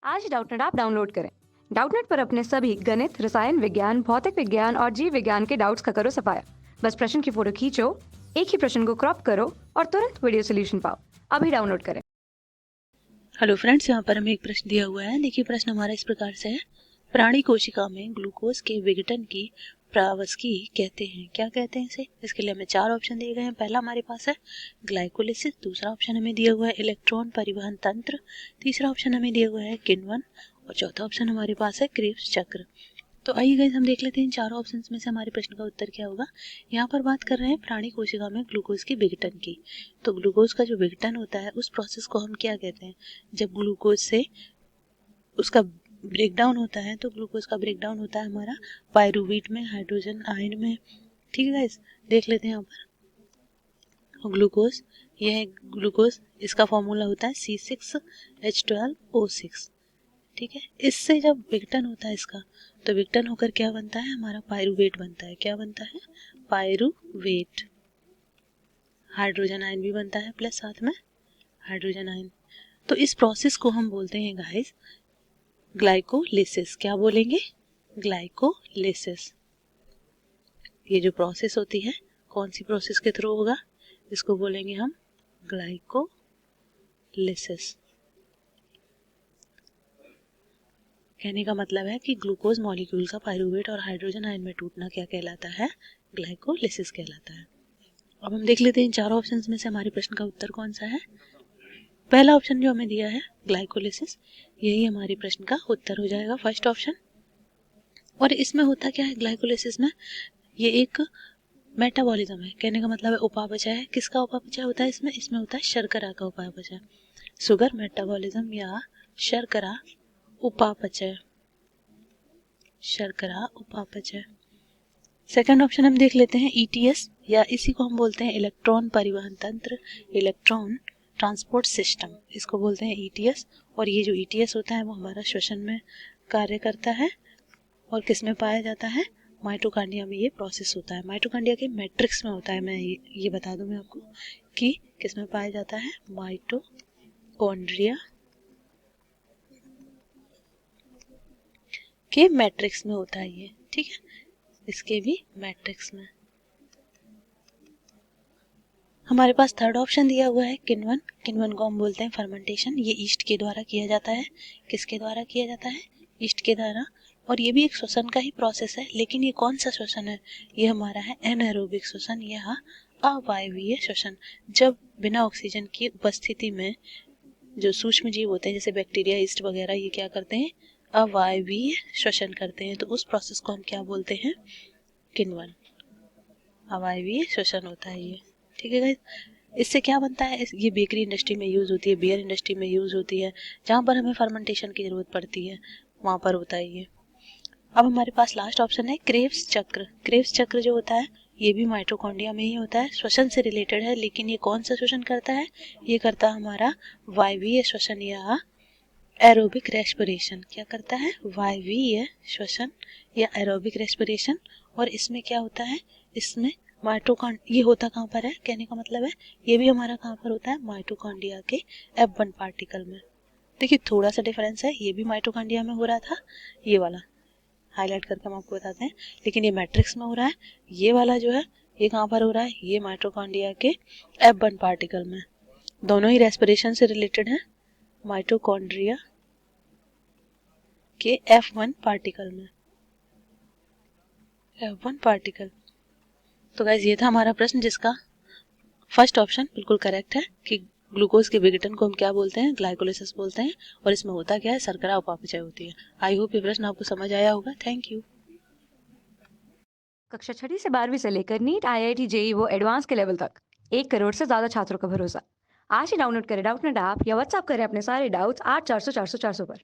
आज ही Doubtnut app download करें। Doubtnut पर अपने सभी गणित, रसायन विज्ञान, भौतिक विज्ञान और जीव विज्ञान के डाउट्स का करो सफाया। बस प्रश्न की फोटो खींचो, एक ही प्रश्न को क्रॉप करो और तुरंत वीडियो सोल्यूशन पाओ। अभी डाउनलोड करें। हेलो फ्रेंड्स, यहाँ पर हमें एक प्रश्न दिया हुआ है। देखिए, प्रश्न हमारा इस प्रकार से है। प्राणी कोशिका में ग्लूकोज के विघटन की प्रावस्की कहते हैं। क्या कहते हैं इसे? इसके लिए हमें चार ऑप्शन दिए गए हैं। पहला हमारे पास है ग्लाइकोलिसिस, दूसरा ऑप्शन हमें दिया हुआ है इलेक्ट्रॉन परिवहन तंत्र, तीसरा ऑप्शन हमें दिया हुआ है किण्वन और चौथा ऑप्शन हमारे पास है क्रेब्स चक्र। तो आइए गाइस, हम देख लेते हैं इन चारों ऑप्शंस में से हमारे प्रश्न का उत्तर क्या होगा। यहाँ पर बात कर रहे हैं प्राणी कोशिका में ग्लूकोज के विघटन की। तो ग्लूकोज का जो विघटन होता है उस प्रोसेस को हम क्या कहते हैं? जब ग्लूकोज से उसका ब्रेकडाउन होता है तो ग्लूकोज का ब्रेकडाउन होता है हमारा पायरूवेट में, हाइड्रोजन आयन में। ठीक है गाइस, देख लेते हैं यहाँ पर ग्लूकोज, यह है ग्लूकोज, इसका फॉर्मूला होता है C6H12O6। ठीक है, इससे जब विघटन होता है इसका, तो विघटन होकर क्या बनता है? हमारा पायरूवेट बनता है। क्या बनता है? पायरूवेट। हाइड्रोजन आयन भी बनता है प्लस साथ में हाइड्रोजन आयन। तो इस प्रोसेस को हम बोलते हैं गाइस ग्लाइकोलिसिस। क्या बोलेंगे? ग्लाइकोलिसिस। ये जो प्रोसेस होती है कौन सी प्रोसेस के थ्रू होगा? इसको बोलेंगे हम ग्लाइकोलिसिस। कहने का मतलब है कि ग्लूकोज मॉलिक्यूल का पायरूवेट और हाइड्रोजन आयन में टूटना क्या कहलाता है? ग्लाइकोलिसिस कहलाता है। अब हम देख लेते हैं इन चारों ऑप्शंस में से हमारे प्रश्न का उत्तर कौन सा है। पहला ऑप्शन जो हमें दिया है ग्लाइकोलिसिस, यही हमारे प्रश्न का उत्तर हो जाएगा, फर्स्ट ऑप्शन। और इसमें होता क्या है ग्लाइकोलिसिस में? ये एक मेटाबॉलिज्म है। कहने का मतलब है उपापचय है। किसका उपापचय होता है इसमें? इसमें होता है शर्करा का उपापचय, शुगर मेटाबॉलिज्म या शर्करा उपापचय। शर्करा उपापचय। सेकंड ऑप्शन हम देख लेते हैं ETS, या इसी को हम बोलते हैं इलेक्ट्रॉन परिवहन तंत्र, इलेक्ट्रॉन ट्रांसपोर्ट सिस्टम, इसको बोलते हैं ETS। और ये जो ETS होता है वो हमारा श्वसन में कार्य करता है। और किस में पाया जाता है? माइटोकांड्रिया में ये प्रोसेस होता है। माइटोकांड्रिया के मैट्रिक्स में होता है। मैं ये बता दूं मैं आपको कि किस में पाया जाता है? माइटोकॉन्ड्रिया के मैट्रिक्स में होता है ये। ठीक है, इसके भी मैट्रिक्स में। हमारे पास थर्ड ऑप्शन दिया हुआ है किण्वन। किण्वन को हम बोलते हैं फर्मेंटेशन। ये ईस्ट के द्वारा किया जाता है। किसके द्वारा किया जाता है? ईस्ट के द्वारा। और ये भी एक श्वसन का ही प्रोसेस है, लेकिन ये कौन सा श्वसन है? ये हमारा है एनारोबिक श्वसन या अवायवीय श्वसन। जब बिना ऑक्सीजन की उपस्थिति में जो सूक्ष्म जीव होते हैं जैसे बैक्टीरिया, ईस्ट वगैरह, ये क्या करते हैं? अवायवीय श्वसन करते हैं। तो उस प्रोसेस को हम क्या बोलते हैं? किण्वन। अवायवीय श्वसन होता है ये। ठीक है गाइस, इससे क्या बनता है? ये बेकरी इंडस्ट्री में यूज होती है, बियर इंडस्ट्री में यूज होती है, जहाँ पर हमें फर्मेंटेशन की जरूरत पड़ती है वहाँ पर होता है ये। अब हमारे पास लास्ट ऑप्शन है क्रेब्स चक्र। क्रेब्स चक्र जो होता है ये भी माइटोकॉन्ड्रिया में ही होता है, श्वसन से रिलेटेड है। लेकिन ये कौन सा श्वसन करता है? ये करता है हमारा वायवीय श्वसन या एरोबिक रेस्पिरेशन। क्या करता है? वायवीय श्वसन या एरोबिक रेस्पिरेशन। और इसमें क्या होता है? इसमें ये होता कहाँ पर है? कहने का मतलब है ये भी हमारा कहाँ पर होता है? माइटोकॉन्ड्रिया के F1 पार्टिकल में। देखिए, थोड़ा सा डिफरेंस है, ये भी माइटोकॉन्ड्रिया में हो रहा था, ये वाला हाईलाइट करके हम आपको बताते हैं, लेकिन ये मैट्रिक्स में हो रहा है। ये वाला जो है ये कहाँ पर हो रहा है? ये माइटोकॉन्ड्रिया के F1 पार्टिकल में। दोनों ही रेस्पिरेशन से रिलेटेड है, माइटोकॉन्ड्रिया के F1 पार्टिकल में। F1 particle. तो गाइस, ये था हमारा प्रश्न जिसका फर्स्ट ऑप्शन बिल्कुल करेक्ट है कि ग्लूकोज के विघटन को हम क्या बोलते हैं? ग्लाइकोलिसिस बोलते हैं। और इसमें होता क्या है? शर्करा उपापचय होती है। आई होप ये प्रश्न आपको समझ आया होगा। Thank you. कक्षा 6 से 12वीं से लेकर नीट, IIT, JEE वो एडवांस के लेवल तक 1 करोड़ से ज्यादा छात्रों का भरोसा। आज ही डाउनलोड करें डाउटनेट ऐप या व्हाट्सएप करें अपने सारे डाउट्स 8400 400 400 पर।